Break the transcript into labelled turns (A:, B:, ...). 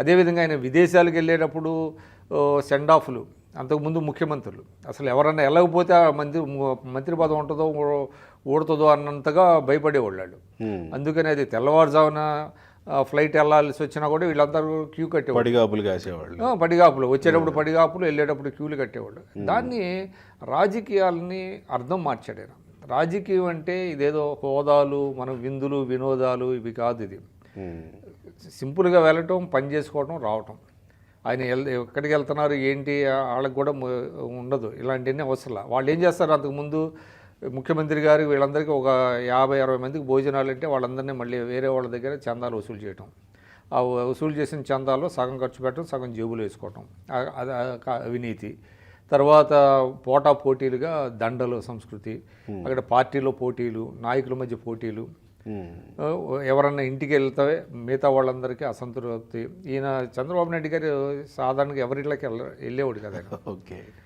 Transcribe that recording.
A: అదేవిధంగా ఆయన విదేశాలకు వెళ్ళేటప్పుడు సెండ్ ఆఫ్లు, అంతకుముందు ముఖ్యమంత్రులు అసలు ఎవరన్నా వెళ్ళకపోతే ఆ మంత్రి పదవి ఉంటుందో ఊడుతుందో అన్నంతగా భయపడేవాళ్ళు. అందుకని అది తెల్లవారుజామున ఫ్లైట్ వెళ్ళాల్సి వచ్చినా కూడా వీళ్ళందరూ క్యూ కట్టేవాళ్ళు,
B: పడిగాపులు కాసేవాళ్ళు.
A: పడిగాపులు వచ్చేటప్పుడు పడిగాపులు, వెళ్ళేటప్పుడు క్యూలు కట్టేవాళ్ళు. దాన్ని రాజకీయాలని అర్థం మార్చాడు ఆయన. రాజకీయం అంటే ఇదేదో హోదాలు, మన విందులు వినోదాలు ఇవి కాదు. ఇది సింపుల్గా వెళ్ళటం, పని చేసుకోవటం, రావటం. ఆయన ఎక్కడికి వెళ్తున్నారు ఏంటి వాళ్ళకి కూడా ఉండదు, ఇలాంటివన్నీ అవసరం. వాళ్ళు ఏం చేస్తారు, అంతకుముందు ముఖ్యమంత్రి గారు వీళ్ళందరికీ ఒక 50-60 మందికి భోజనాలు అంటే వాళ్ళందరినీ మళ్ళీ వేరే వాళ్ళ దగ్గర చందాలు వసూలు చేయటం. ఆ వసూలు చేసిన చందాల్లో సగం ఖర్చు పెట్టడం, సగం జేబులు వేసుకోవటం, అది అవినీతి. తర్వాత పోటీలుగా దండలు సంస్కృతి, అక్కడ పార్టీలో పోటీలు, నాయకుల మధ్య పోటీలు, ఎవరన్నా ఇంటికి వెళ్తే మిగతా వాళ్ళందరికీ అసంతృప్తి. ఈయన చంద్రబాబు నాయుడు గారు సాధారణంగా ఎవరిళ్ళకి వెళ్ళేవాడు కదా.
B: ఓకే.